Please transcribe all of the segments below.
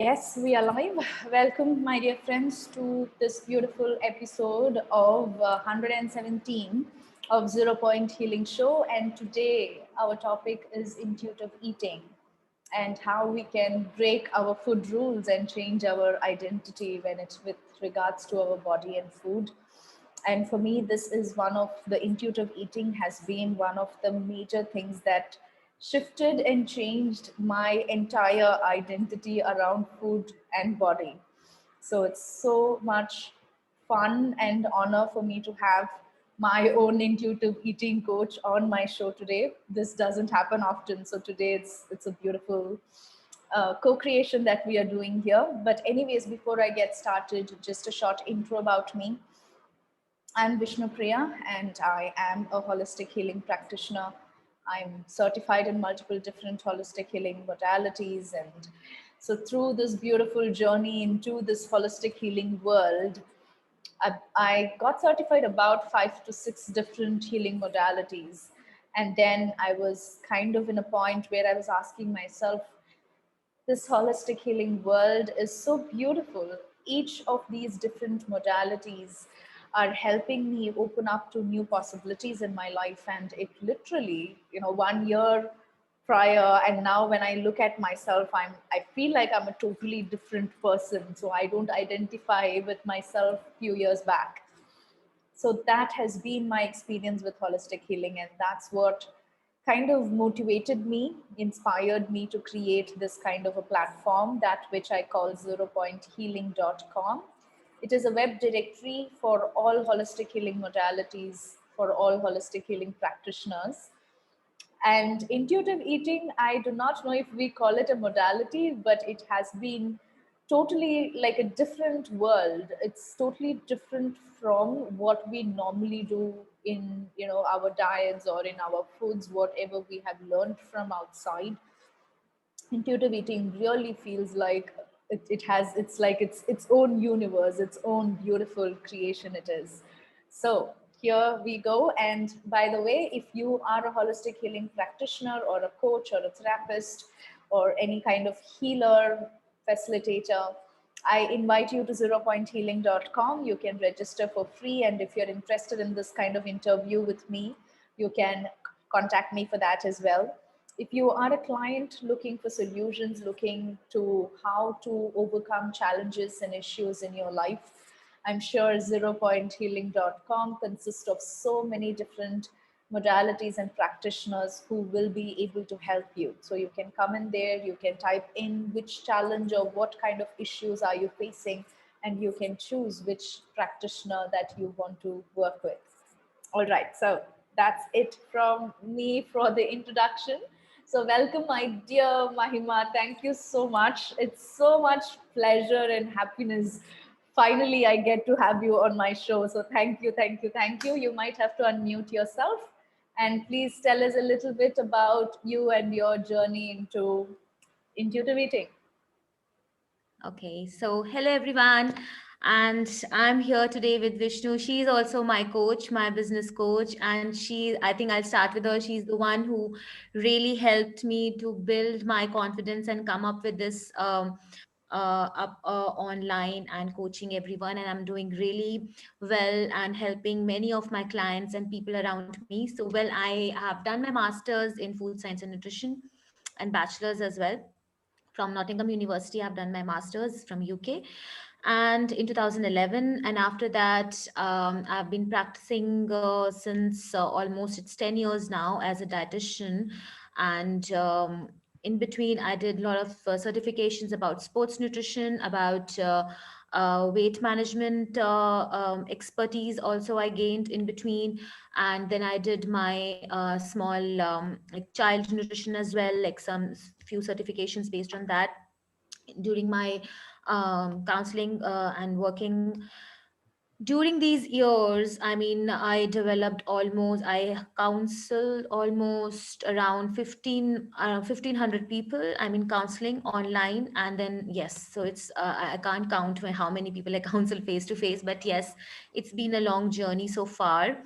Yes, we are live. Welcome, my dear friends, to this beautiful episode of 117 of Zero Point Healing Show. And today, our topic is intuitive eating and how we can break our food rules and change our identity when it's with regards to our body and food. And for me, this is one of the intuitive eating has been one of the major things that shifted and changed my entire identity around food and body. So it's so much fun and honor for me to have my own intuitive eating coach on my show today. This doesn't happen often, so today it's a beautiful co-creation that we are doing here. But anyways, before I get started, just a short intro about me. I'm Vishnu Priya, and I am a holistic healing practitioner. I'm certified in multiple different holistic healing modalities. And so, through this beautiful journey into this holistic healing world, I got certified about 5 to 6 different healing modalities. And then I was kind of in a point where I was asking myself, this holistic healing world is so beautiful. Each of these different modalities are helping me open up to new possibilities in my life. And it literally, 1 year prior, and now when I look at myself, I feel like I'm a totally different person. So I don't identify with myself few years back. So that has been my experience with holistic healing, and that's what kind of motivated me, inspired me to create this kind of a platform, that which I call zeropointhealing.com. It is a web directory for all holistic healing modalities, for all holistic healing practitioners. And intuitive eating, I do not know if we call it a modality, but it has been totally like a different world. It's totally different from what we normally do in our diets or in our foods, whatever we have learned from outside. Intuitive eating really feels like it has it's own universe, its own beautiful creation it is. So here we go. And by the way, if you are a holistic healing practitioner or a coach or a therapist or any kind of healer, facilitator, I invite you to zeropointhealing.com. You can register for free, and if you're interested in this kind of interview with me, you can contact me for that as well. If you are a client looking for solutions, looking to how to overcome challenges and issues in your life, I'm sure zeropointhealing.com consists of so many different modalities and practitioners who will be able to help you. So you can come in there, you can type in which challenge or what kind of issues are you facing, and you can choose which practitioner that you want to work with. All right, so that's it from me for the introduction. So, welcome, my dear Mahima. Thank you so much. It's so much pleasure and happiness. Finally, I get to have you on my show. So, thank you, thank you, thank you. You might have to unmute yourself and please tell us a little bit about you and your journey into intuitive eating. Okay, so hello everyone, and I'm here today with Vishnu. She's also my coach, my business coach, and I think I'll start with her. She's the one who really helped me to build my confidence and come up with this up online and coaching everyone. And I'm doing really well and helping many of my clients and people around me. So, well, I have done my master's in food science and nutrition and bachelor's as well from Nottingham University. I've done my master's from UK and in 2011. And after that, I've been practicing since almost it's 10 years now as a dietitian. And in between, I did a lot of certifications about sports nutrition, about weight management expertise also I gained in between. And then I did my small like child nutrition as well, like some few certifications based on that during my counseling and working during these years. I mean, I developed almost, I counseled almost around 1500 people. I mean, counseling online. And then yes, so it's I can't count how many people I counsel face to face, but yes, it's been a long journey so far.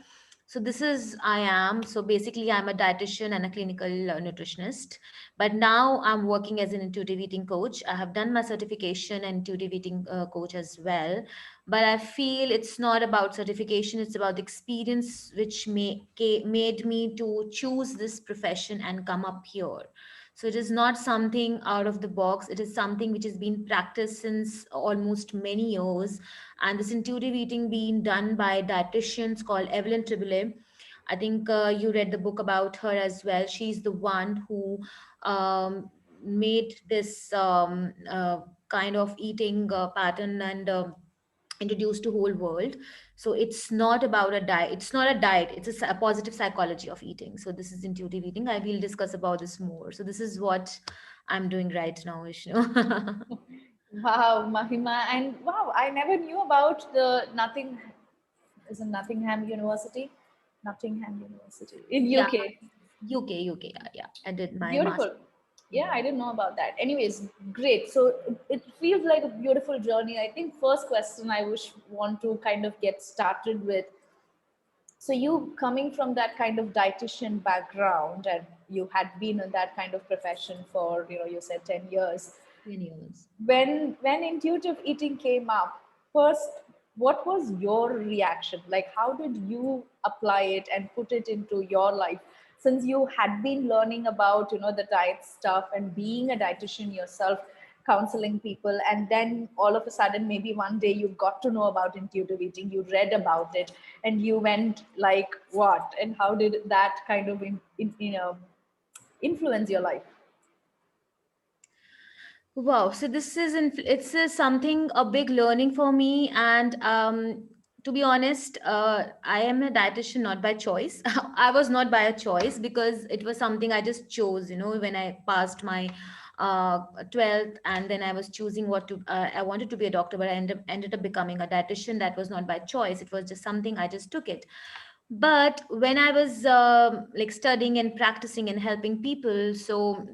So this is I am. So basically, I'm a dietitian and a clinical nutritionist. But now I'm working as an intuitive eating coach. I have done my certification and intuitive eating coach as well. But I feel it's not about certification; it's about the experience which made me to choose this profession and come up here. So it is not something out of the box. It is something which has been practiced since almost many years, and this intuitive eating being done by dietitians called Evelyn Triboulet. I think you read the book about her as well. She's the one who made this kind of eating pattern and introduced to whole world. So it's not about a diet. It's not a diet. It's a positive psychology of eating. So this is intuitive eating. I will discuss about this more. So this is what I'm doing right now, Vishnu. Wow, Mahima. And wow, I never knew about the Nothing, is it Nottingham University? Nottingham University in Yeah, UK. UK. Yeah, yeah. I did my master. Beautiful. Yeah, I didn't know about that. Anyways, great. So it feels like a beautiful journey. I think first question I wish want to kind of get started with. So you coming from that kind of dietitian background, and you had been in that kind of profession for, you said 10 years. 10 years. When intuitive eating came up, first, what was your reaction? Like, how did you apply it and put it into your life, since you had been learning about the diet stuff and being a dietitian yourself, counseling people, and then all of a sudden maybe one day you got to know about intuitive eating, you read about it, and you went like, what, and how did that kind of influence your life? Wow. So this is it's something a big learning for me, and to be honest, I am a dietitian not by choice. I was not by a choice because it was something I just chose. When I passed my 12th, and then I was choosing what to. I wanted to be a doctor, but I ended up becoming a dietitian. That was not by choice. It was just something I just took it. But when I was like studying and practicing and helping people, so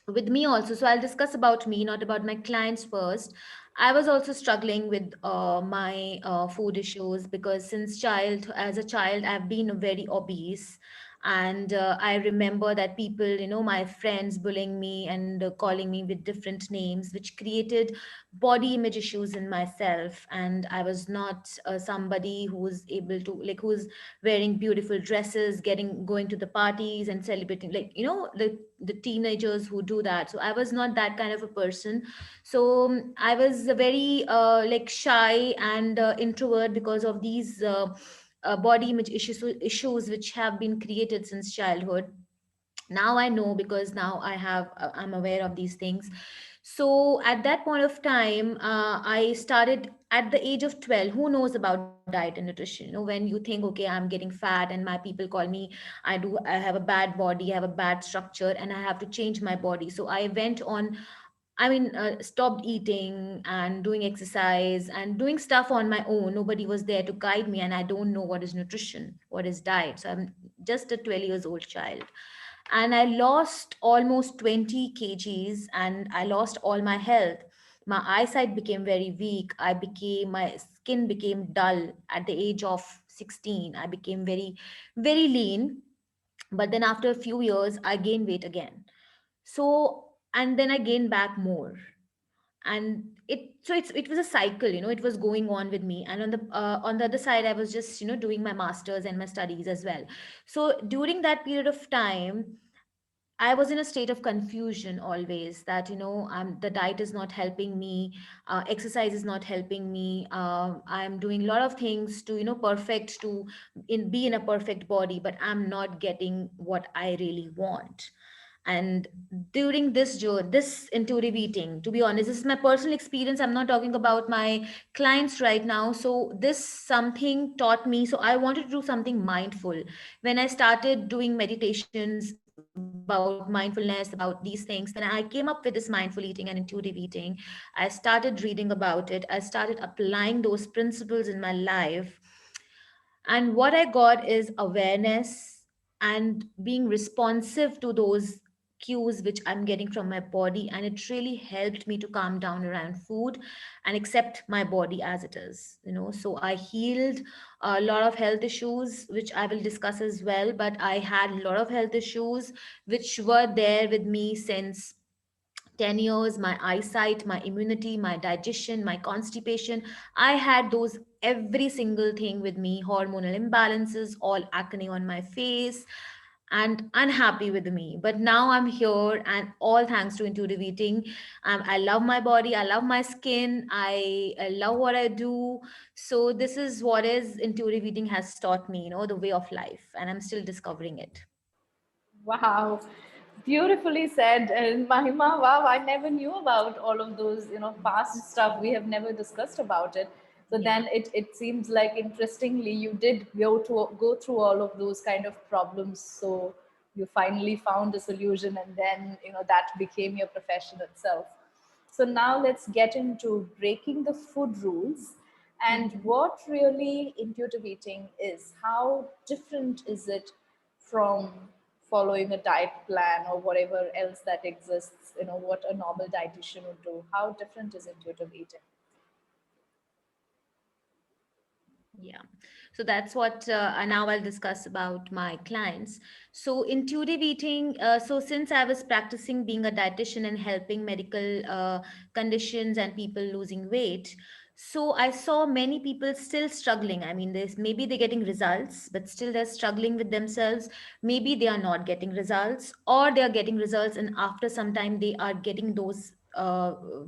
with me also, so I'll discuss about me, not about my clients first. I was also struggling with my food issues, because since child as a child I've been very obese. And I remember that people, my friends bullying me and calling me with different names, which created body image issues in myself. And I was not somebody who was able to, like, who's wearing beautiful dresses, going to the parties and celebrating, like, the teenagers who do that. So I was not that kind of a person. So I was very like shy and introvert because of these body image issues which have been created since childhood. Now I know, because now I'm aware of these things. So at that point of time, I started at the age of 12. Who knows about diet and nutrition? When you think, okay, I'm getting fat and my people call me, I have a bad body, I have a bad structure, and I have to change my body. So I went on, stopped eating and doing exercise and doing stuff on my own. Nobody was there to guide me, and I don't know what is nutrition, what is diet. So I'm just a 12 years old child. And I lost almost 20 kgs, and I lost all my health. My eyesight became very weak. My skin became dull at the age of 16. I became very, very lean. But then after a few years, I gained weight again. So, and then I gained back more. And it was a cycle, it was going on with me. And on the other side, I was just, doing my masters and my studies as well. So during that period of time, I was in a state of confusion always, that, the diet is not helping me, exercise is not helping me. I'm doing a lot of things to, be in a perfect body, but I'm not getting what I really want. And during this intuitive eating, to be honest, this is my personal experience. I'm not talking about my clients right now. So this something taught me. So I wanted to do something mindful. When I started doing meditations about mindfulness, about these things, then I came up with this mindful eating and intuitive eating. I started reading about it. I started applying those principles in my life. And what I got is awareness and being responsive to those cues which I'm getting from my body, and it really helped me to calm down around food and accept my body as it is. So I healed a lot of health issues, which I will discuss as well. But I had a lot of health issues which were there with me since 10 years: my eyesight, my immunity, my digestion, my constipation. I had those every single thing with me, hormonal imbalances, all acne on my face, and unhappy with me. But now I'm here, and all thanks to intuitive eating. I love my body, I love my skin, I love what I do. So, this is what is intuitive eating has taught me, the way of life, and I'm still discovering it. Wow, beautifully said. And Mahima, wow, I never knew about all of those, past stuff. We have never discussed about it. So Yeah. then it seems like interestingly you did go through all of those kind of problems. So you finally found a solution, and then that became your profession itself. So now let's get into breaking the food rules and Mhm. what really intuitive eating is. How different is it from following a diet plan or whatever else that exists, what a normal dietitian would do? How different is intuitive eating? Yeah. So that's what now I'll discuss about my clients. So intuitive eating. So since I was practicing being a dietitian and helping medical conditions and people losing weight, so I saw many people still struggling. I mean, there's maybe they're getting results, but still they're struggling with themselves. Maybe they are not getting results, or they are getting results, and after some time they are getting those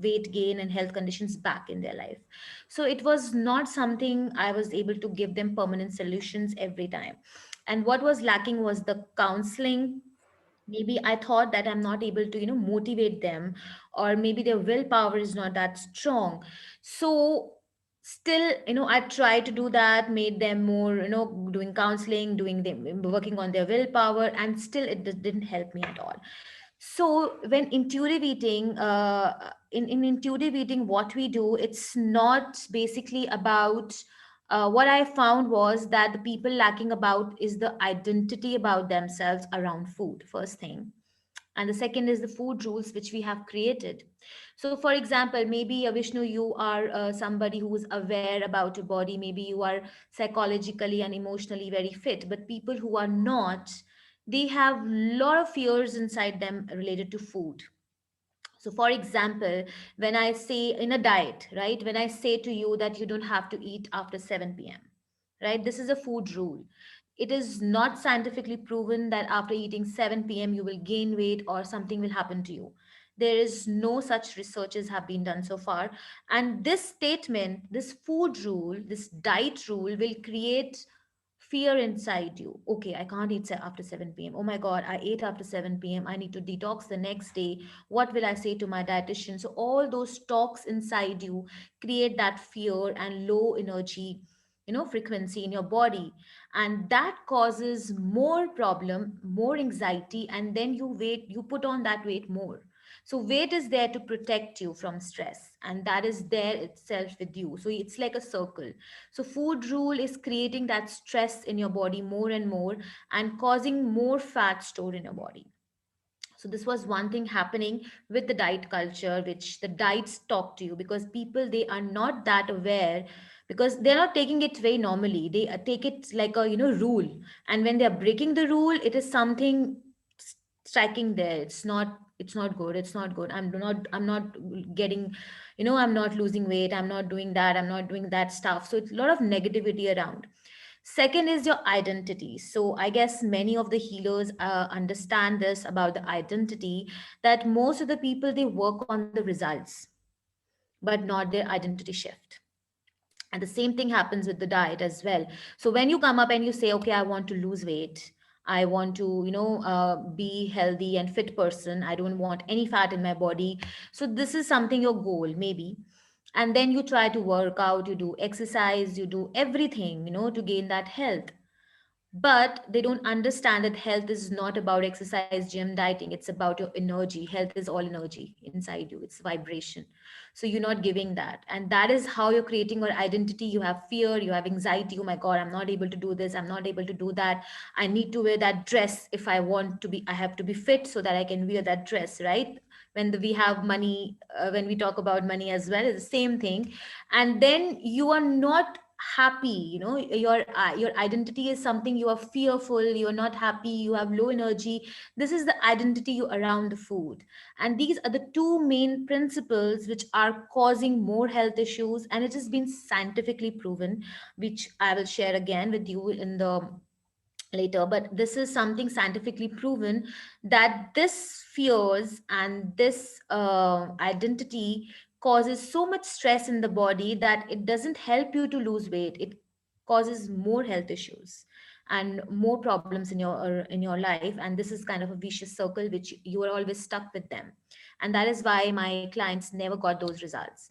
weight gain and health conditions back in their life. So it was not something I was able to give them permanent solutions every time. And what was lacking was the counseling. Maybe I thought that I'm not able to motivate them, or maybe their willpower is not that strong. So still, I tried to do that, made them more, doing counseling, doing them working on their willpower, and still it didn't help me at all. So when intuitive eating, in intuitive eating, what we do, it's not basically about, what I found was that the people lacking about is the identity about themselves around food, first thing. And the second is the food rules which we have created. So for example, maybe Vishnu, you are somebody who is aware about your body. Maybe you are psychologically and emotionally very fit, but people who are not, they have a lot of fears inside them related to food. So for example, when I say in a diet, right, when I say to you that you don't have to eat after 7 p.m., right, this is a food rule. It is not scientifically proven that after eating 7 p.m. you will gain weight or something will happen to you. There is no such researches have been done so far. And this statement, this food rule, this diet rule will create fear inside you. Okay, I can't eat after 7 p.m. Oh my God, I ate after 7 p.m. I need to detox the next day. What will I say to my dietitian? So all those talks inside you create that fear and low energy, frequency in your body. And that causes more problem, more anxiety, and then you put on that weight more. So weight is there to protect you from stress, and that is there itself with you. So it's like a circle. So food rule is creating that stress in your body more and more, and causing more fat stored in your body. So this was one thing happening with the diet culture, which the diets talk to you, because people, they are not that aware, because they're not taking it very normally. They take it like a rule, and when they're breaking the rule, it is something striking there. It's not good. It's not good. I'm not getting, I'm not losing weight. I'm not doing that. I'm not doing that stuff. So it's a lot of negativity around. Second is your identity. So I guess many of the healers understand this about the identity, that most of the people, they work on the results, but not their identity shift. And the same thing happens with the diet as well. So when you come up and you say, okay, I want to lose weight, I want to be healthy and fit person, I don't want any fat in my body. So this is something, your goal maybe. And then you try to work out, you do exercise, you do everything, to gain that health. But they don't understand that health is not about exercise, gym, dieting. It's about your energy. Health is all energy inside you, it's vibration. So you're not giving that, and that is how you're creating your identity. You have fear, you have anxiety. Oh my god, I'm not able to do this, I'm not able to do that. I need to wear that dress. If I want to be, I have to be fit so that I can wear that dress, right? We have money, when we talk about money as well, it's the same thing. And then you are not happy. Your identity is something. You are fearful, you're not happy, you have low energy. This is the identity you around the food. And these are the two main principles which are causing more health issues, and it has been scientifically proven, which I will share again with you in the later. But this is something scientifically proven, that this fears and this identity causes so much stress in the body that it doesn't help you to lose weight. It causes more health issues and more problems in your life, and this is kind of a vicious circle which you are always stuck with them. And that is why my clients never got those results.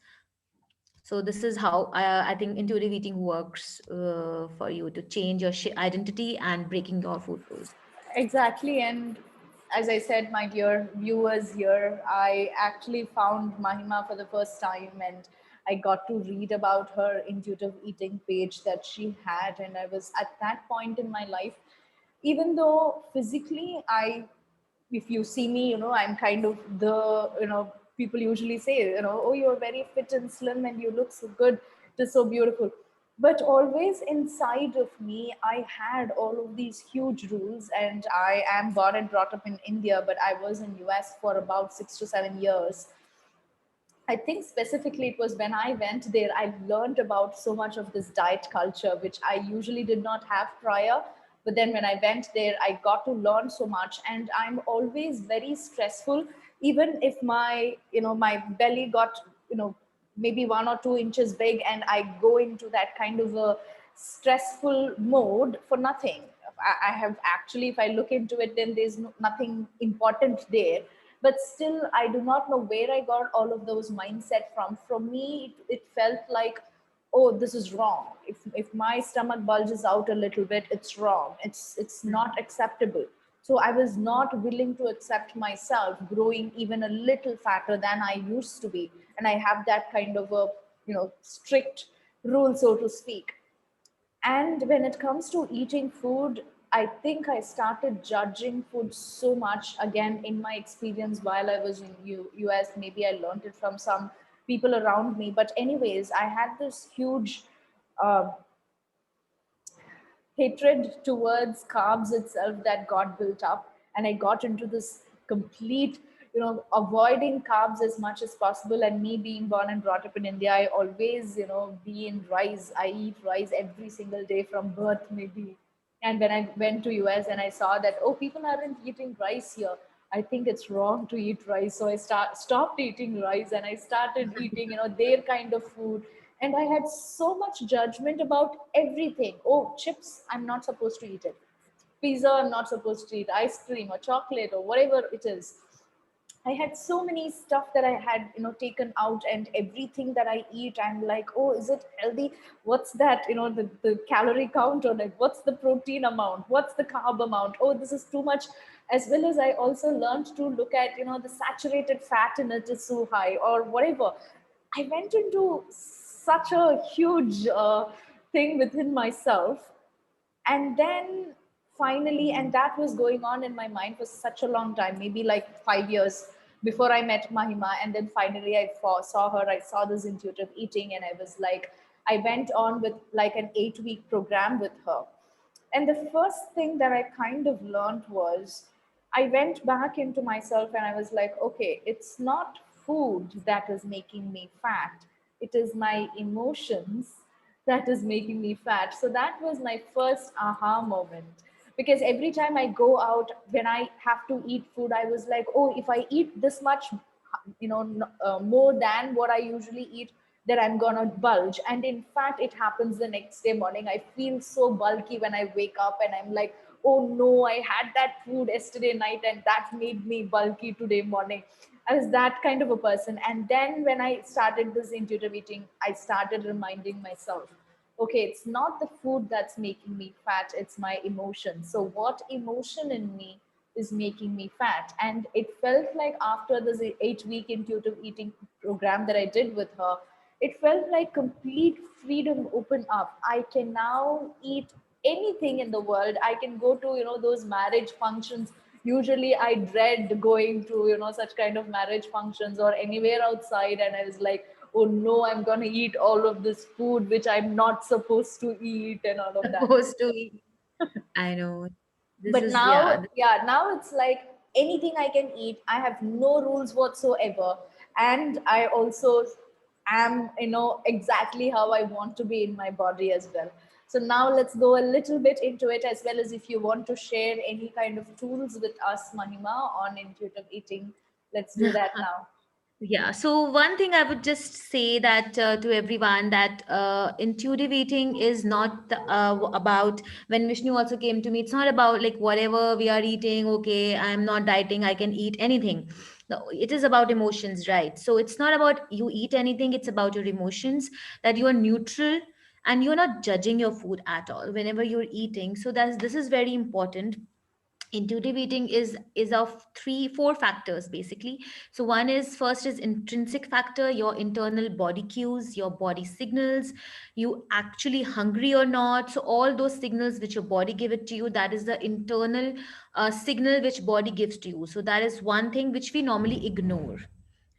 So this is how I think intuitive eating works for you to change your identity and breaking your food rules. Exactly. And as I said, my dear viewers here, I actually found Mahima for the first time, and I got to read about her intuitive eating page that she had. And I was at that point in my life, even though physically if you see me, I'm kind of people usually say, oh, you're very fit and slim and you look so good, it is so beautiful. But always inside of me, I had all of these huge rules, and I am born and brought up in India, but I was in US for about 6 to 7 years. I think specifically it was when I went there, I learned about so much of this diet culture, which I usually did not have prior. But then when I went there, I got to learn so much, and I'm always very stressful. Even if my belly got, maybe 1 or 2 inches big, and I go into that kind of a stressful mode for nothing. I have actually, if I look into it, then there's nothing important there, but still I do not know where I got all of those mindset from. For me, it felt like, oh, this is wrong. If my stomach bulges out a little bit, it's wrong, it's not acceptable. So I was not willing to accept myself growing even a little fatter than I used to be, and I have that kind of a strict rule, so to speak. And when it comes to eating food, I think I started judging food so much again in my experience while I was in US. Maybe I learned it from some people around me. But, anyways, I had this huge uh, hatred towards carbs itself that got built up, and I got into this complete avoiding carbs as much as possible. And me being born and brought up in India, I always be in rice. I eat rice every single day from birth, maybe. And when I went to US and I saw that, oh, people aren't eating rice here, I think it's wrong to eat rice. So I stopped eating rice, and I started eating their kind of food. And I had so much judgment about everything. Oh, chips, I'm not supposed to eat it. Pizza, I'm not supposed to eat. Ice cream or chocolate or whatever it is. I had so many stuff that I had, taken out, and everything that I eat, I'm like, oh, is it healthy? What's that? The calorie count on it. What's the protein amount? What's the carb amount? Oh, this is too much. As well as I also learned to look at, the saturated fat in it is so high or whatever. I went into such a huge thing within myself. And then finally, and that was going on in my mind for such a long time, maybe like 5 years before I met Mahima. And then finally I saw her, I saw this intuitive eating, and I was like, I went on with like an 8-week program with her. And the first thing that I kind of learned was, I went back into myself and I was like, okay, it's not food that is making me fat, it is my emotions that is making me fat. So that was my first aha moment. Because every time I go out, when I have to eat food, I was like, oh, if I eat this much, more than what I usually eat, that I'm gonna bulge. And in fact, it happens the next day morning. I feel so bulky when I wake up, and I'm like, oh no, I had that food yesterday night and that made me bulky today morning. I was that kind of a person. And then when I started this intuitive eating, I started reminding myself, okay, it's not the food that's making me fat, it's my emotion. So what emotion in me is making me fat? And it felt like after this 8 week intuitive eating program that I did with her, it felt like complete freedom opened up. I can now eat anything in the world. I can go to, those marriage functions. Usually I dread going to, such kind of marriage functions or anywhere outside, and I was like, oh no, I'm gonna eat all of this food which I'm not supposed to eat and all of that. Supposed to eat. I know. This But is, now, yeah. yeah, now it's like anything I can eat. I have no rules whatsoever. And I also am, exactly how I want to be in my body as well. So now let's go a little bit into it, as well as if you want to share any kind of tools with us, Mahima, on intuitive eating, let's do that now. Yeah, so one thing I would just say that to everyone that intuitive eating is not about, when Vishnu also came to me, it's not about like whatever we are eating, okay, I'm not dieting, I can eat anything. No, it is about emotions, right? So it's not about you eat anything, it's about your emotions, that you are neutral and you're not judging your food at all whenever you're eating. So that's this is very important. Intuitive eating is of three four factors basically. So one is, first is intrinsic factor, your internal body cues, your body signals, you actually hungry or not. So all those signals which your body give it to you, that is the internal signal which body gives to you. So that is one thing which we normally ignore,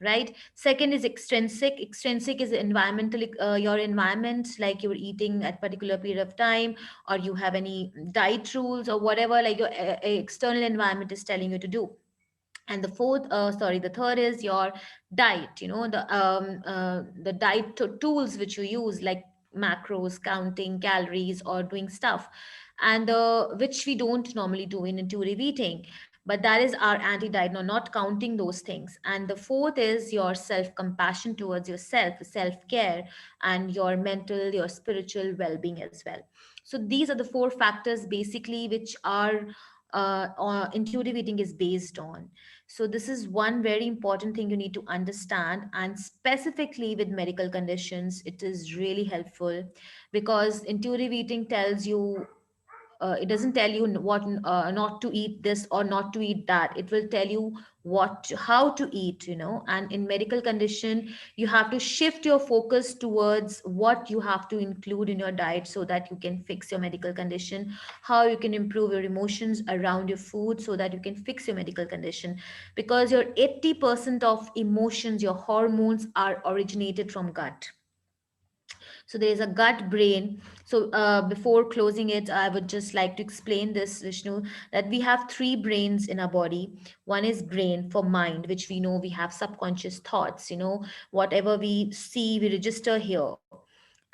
right? Second is extrinsic. Extrinsic is environmental, your environment, like you're eating at particular period of time, or you have any diet rules or whatever, like your external environment is telling you to do. And the third is your diet, the diet tools which you use, like macros, counting calories, or doing stuff, and which we don't normally do in intuitive eating, but that is our anti-diet, no, not counting those things. And the fourth is your self-compassion towards yourself, self-care, and your mental, your spiritual well-being as well. So these are the four factors basically which are intuitive eating is based on. So this is one very important thing you need to understand, and specifically with medical conditions, it is really helpful, because intuitive eating tells you, it doesn't tell you what not to eat this or not to eat that. It will tell you how to eat, and in medical condition you have to shift your focus towards what you have to include in your diet, so that you can fix your medical condition, how you can improve your emotions around your food, so that you can fix your medical condition. Because your 80% of emotions, your hormones, are originated from gut. So there is a gut brain. So before closing it, I would just like to explain this, Vishnu, that we have three brains in our body. One is brain for mind, which we know we have subconscious thoughts, whatever we see, we register here.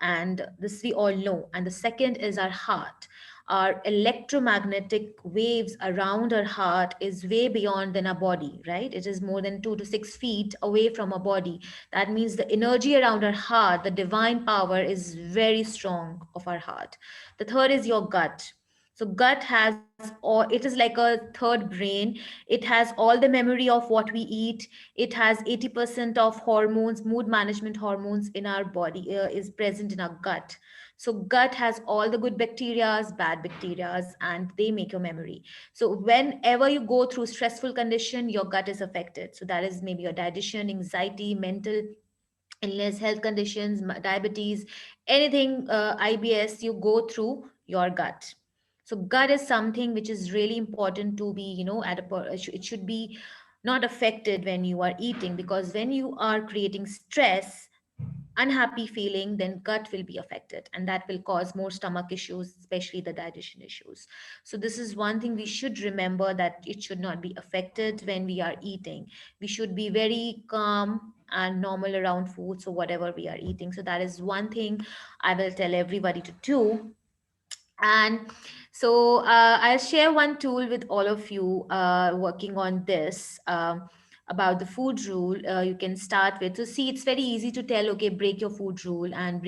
And this we all know. And the second is our heart. Our electromagnetic waves around our heart is way beyond than our body, right? It is more than 2 to 6 feet away from our body. That means the energy around our heart, the divine power, is very strong of our heart. The third is your gut. So gut has all, it is like a third brain. It has all the memory of what we eat. It has 80% of hormones, mood management hormones in our body is present in our gut. So gut has all the good bacterias, bad bacterias, and they make your memory. So whenever you go through stressful condition, your gut is affected. So that is maybe your digestion, anxiety, mental illness, health conditions, diabetes, anything, IBS, you go through your gut. So gut is something which is really important to be, it should be not affected when you are eating, because when you are creating stress, unhappy feeling, then gut will be affected, and that will cause more stomach issues, especially the digestion issues. So this is one thing we should remember, that it should not be affected when we are eating. We should be very calm and normal around food, so whatever we are eating. So that is one thing I will tell everybody to do. And so I'll share one tool with all of you working on this, about the food rule you can start with. So see, it's very easy to tell, okay, break your food rule and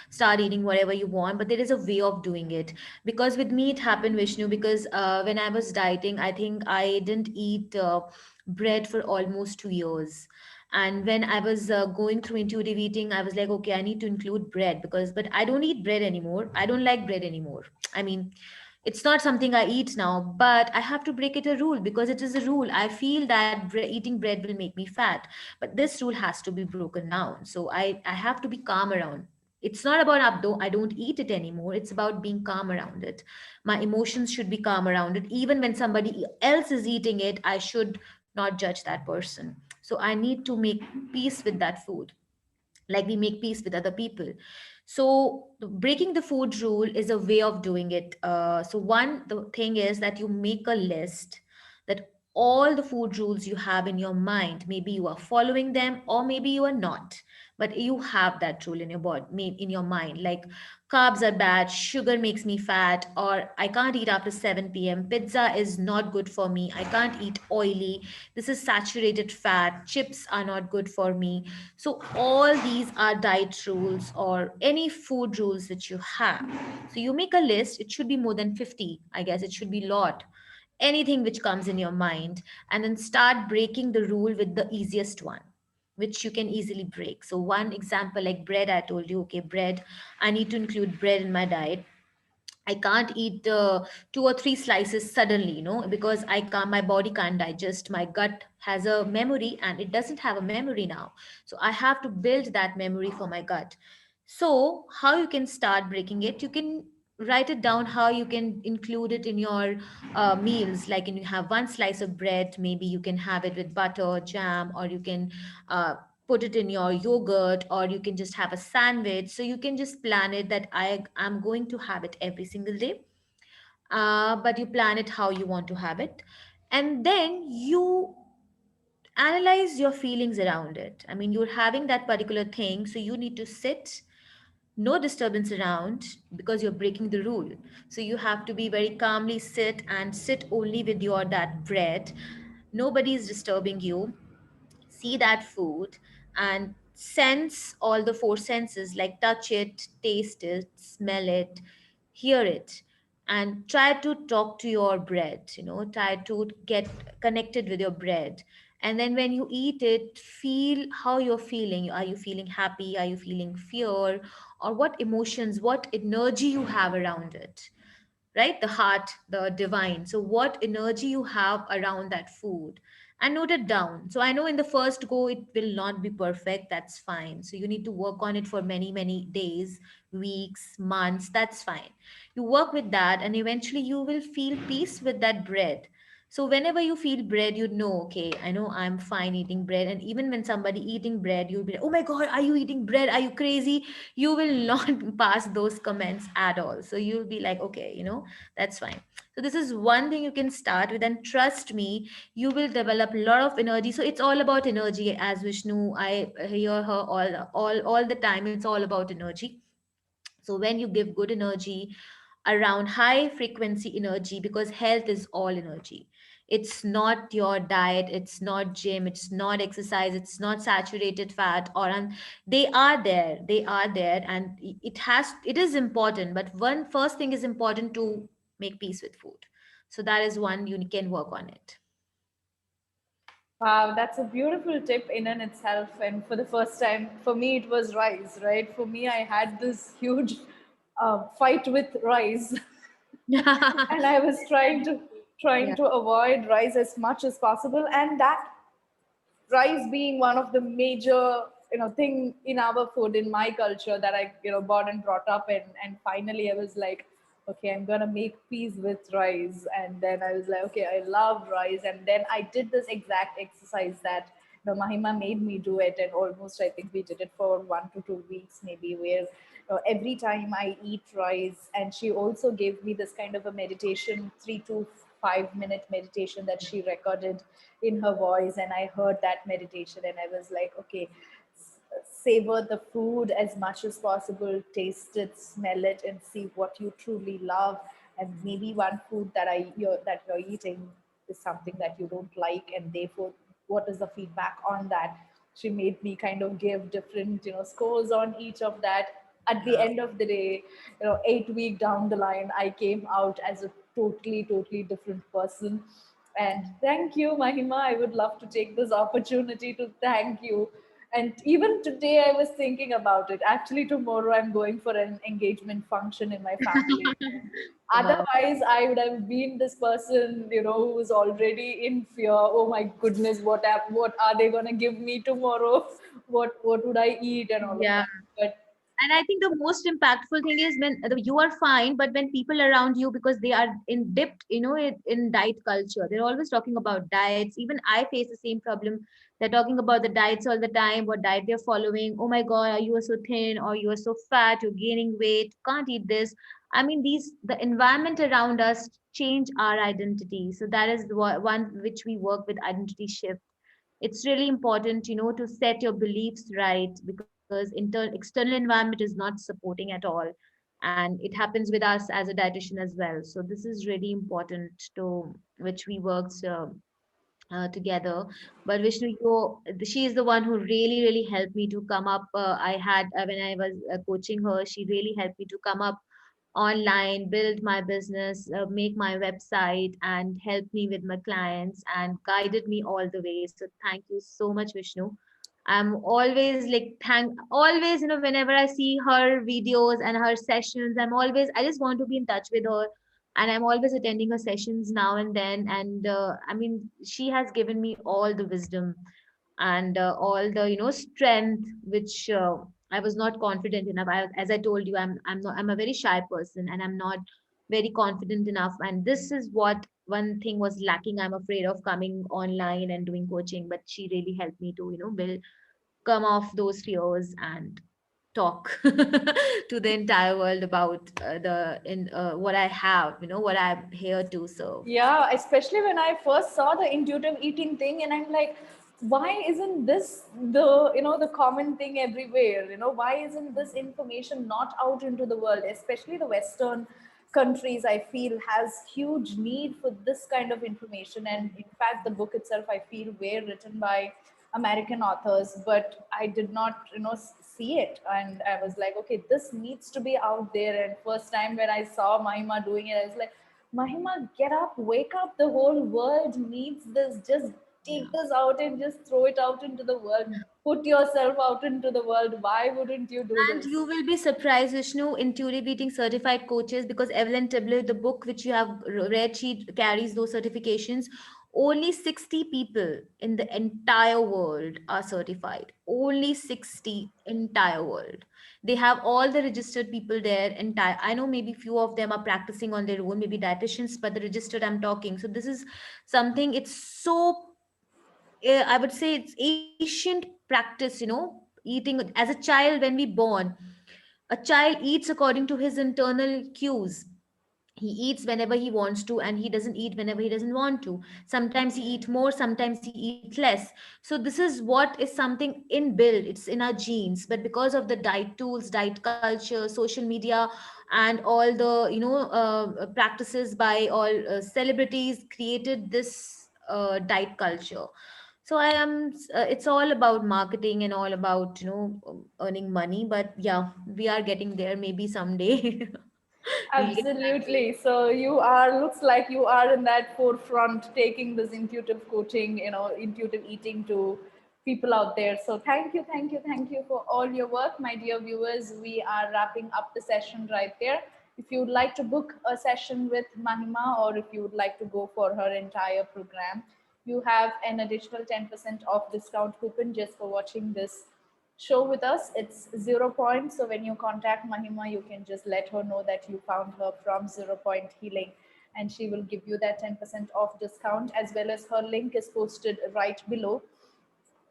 start eating whatever you want, but there is a way of doing it. Because with me it happened, Vishnu, because when I was dieting, I think I didn't eat bread for almost 2 years. And when I was going through intuitive eating, I was like, okay, I need to include bread, but I don't eat bread anymore. I don't like bread anymore. I mean, it's not something I eat now, but I have to break it a rule because it is a rule. I feel that eating bread will make me fat, but this rule has to be broken down. So I have to be calm around. It's not about I don't eat it anymore. It's about being calm around it. My emotions should be calm around it. Even when somebody else is eating it, I should not judge that person. So I need to make peace with that food, like we make peace with other people. So breaking the food rule is a way of doing it. So one the thing is that you make a list, that all the food rules you have in your mind, maybe you are following them or maybe you are not, but you have that rule in your body, in your mind, like carbs are bad, sugar makes me fat, or I can't eat after 7 p.m., pizza is not good for me, I can't eat oily, this is saturated fat, chips are not good for me. So all these are diet rules or any food rules that you have. So you make a list, it should be more than 50, I guess it should be lot. Anything which comes in your mind, and then start breaking the rule with the easiest one which you can easily break. So one example, like bread, I told you, okay, bread, I need to include bread in my diet. I can't eat 2 or 3 slices suddenly, because I can't, my body can't digest. My gut has a memory and it doesn't have a memory now. So I have to build that memory for my gut. So, how you can start breaking it? You can write it down how you can include it in your meals. Like, you have 1 slice of bread, maybe you can have it with butter, jam, or you can uh, put it in your yogurt, or you can just have a sandwich. So you can just plan it that I'm going to have it every single day, but you plan it how you want to have it, and then you analyze your feelings around it. I mean, you're having that particular thing, so you need to sit, no disturbance around, because you're breaking the rule. So you have to be very calmly sit and sit only with your that bread. Nobody is disturbing you. See that food and sense all the 4 senses, like touch it, taste it, smell it, hear it, and try to talk to your bread, try to get connected with your bread. And then when you eat it, feel how you're feeling. Are you feeling happy? Are you feeling fear? Or what emotions, what energy you have around it, right? The heart, the divine. So, what energy you have around that food, and note it down. So, I know in the first go it will not be perfect. That's fine. So, you need to work on it for many, many days, weeks, months. That's fine. You work with that, and eventually you will feel peace with that bread. So whenever you feel bread, you know, okay, I know I'm fine eating bread. And even when somebody eating bread, you'll be like, oh my God, are you eating bread? Are you crazy? You will not pass those comments at all. So you'll be like, okay, that's fine. So this is one thing you can start with, and trust me, you will develop a lot of energy. So it's all about energy, as Vishnu, I hear her all the time. It's all about energy. So when you give good energy around high frequency energy, because health is all energy. It's not your diet, it's not gym, it's not exercise, it's not saturated fat they are there, and it is important. But one first thing is important to make peace with food. So that is one you can work on it. Wow, that's a beautiful tip in and itself. And for the first time, for me, it was rice, right? For me, I had this huge fight with rice, and I was trying Yeah. to avoid rice as much as possible. And that rice being one of the major thing in our food, in my culture, that I born and brought up in. And finally I was like, okay, I'm gonna make peace with rice. And then I was like, okay, I love rice. And then I did this exact exercise that Mahima made me do it. And almost, I think we did it for 1 to 2 weeks maybe, where every time I eat rice. And she also gave me this kind of a meditation, 3 to 5 minute meditation that she recorded in her voice. And I heard that meditation and I was like, okay, savor the food as much as possible, taste it, smell it, and see what you truly love. And maybe one food that you're eating is something that you don't like, and therefore, what is the feedback on that? She made me kind of give different scores on each of that. At the end of the day, 8 week down the line, I came out as a totally different person. And thank you, Mahima. I would love to take this opportunity to thank you. And even today, I was thinking about it. Actually, tomorrow I'm going for an engagement function in my family. Wow. Otherwise, I would have been this person, who was already in fear. Oh my goodness, what are they gonna give me tomorrow? What would I eat and all of Yeah. that. But And I think the most impactful thing is when you are fine, but when people around you, because they are in dipped, in diet culture, they're always talking about diets. Even I face the same problem. They're talking about the diets all the time, what diet they're following. Oh my God, you are so thin, or you are so fat, you're gaining weight, can't eat this. I mean, the environment around us change our identity. So that is the one which we work with, identity shift. It's really important, to set your beliefs right, because external environment is not supporting at all, and it happens with us as a dietitian as well. So this is really important, to which we worked together. But Vishnu, she is the one who really helped me to come up. I had When I was coaching her, she really helped me to come up online, build my business, make my website, and help me with my clients and guided me all the way. So thank you so much, Vishnu. I'm always like always, whenever I see her videos and her sessions, I just want to be in touch with her. And I'm always attending her sessions now and then. And I mean, she has given me all the wisdom and all the strength which I was not confident enough. As I told you, I'm a very shy person, and I'm not very confident enough. And this is what one thing was lacking. I'm afraid of coming online and doing coaching, but she really helped me to build come off those fears and talk to the entire world about the in what I have, what I'm here to serve. yeah, especially when I first saw the intuitive eating thing, and I'm like, why isn't this the common thing everywhere? Why isn't this information not out into the world? Especially the Western countries, I feel, has huge need for this kind of information. And in fact, the book itself, I feel, were written by American authors, but I did not, see it. And I was like, okay, this needs to be out there. And first time when I saw Mahima doing it, I was like, Mahima, get up, wake up. The whole world needs this. Just take this out and just throw it out into the world. Yeah. Put yourself out into the world. Why wouldn't you do And you this? will be surprised, Vishnu, intuitive eating certified coaches, because Evelyn Tibler, the book which you have read, she carries those certifications. Only 60 people in the entire world are certified. Only 60 entire world. They have all the registered people there. Entire. I know maybe few of them are practicing on their own, maybe dietitians, but the registered I'm talking. So this is something. It's so I would say it's ancient practice, eating as a child. When we born, a child eats according to his internal cues. He eats whenever he wants to, and he doesn't eat whenever he doesn't want to. Sometimes he eat more, sometimes he eat less. So this is what is something inbuilt, it's in our genes. But because of the diet tools, diet culture, social media, and all the practices by all celebrities, created this diet culture. So it's all about marketing and all about earning money. But yeah, we are getting there, maybe someday. We'll get back to it. Absolutely. So you are, looks like you are in that forefront, taking this intuitive coaching, intuitive eating to people out there. So thank you for all your work, my dear viewers. We are wrapping up the session right there. If you would like to book a session with Mahima, or if you would like to go for her entire program, you have an additional 10% off discount coupon just for watching this show with us. It's 0 Point. So when you contact Mahima, you can just let her know that you found her from 0 Point Healing, and she will give you that 10% off discount, as well as her link is posted right below,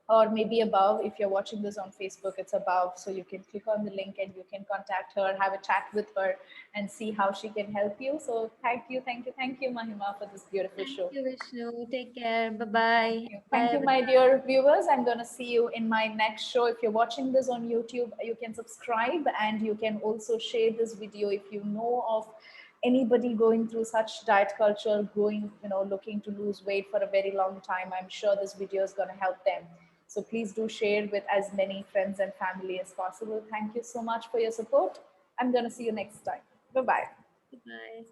or maybe above. If you're watching this on Facebook, it's above. So you can click on the link and you can contact her, have a chat with her, and see how she can help you. So thank you, Mahima, for this beautiful Thank show. you, Vishnu. Take care. Bye Thank bye. you. Bye, Thank you, my everyone. dear viewers. I'm going to see you in my next show. If you're watching this on YouTube, you can subscribe, and you can also share this video if you know of anybody going through such diet culture, looking to lose weight for a very long time. I'm sure this video is going to help them. So please do share with as many friends and family as possible. Thank you so much for your support. I'm going to see you next time. Bye bye. Goodbye.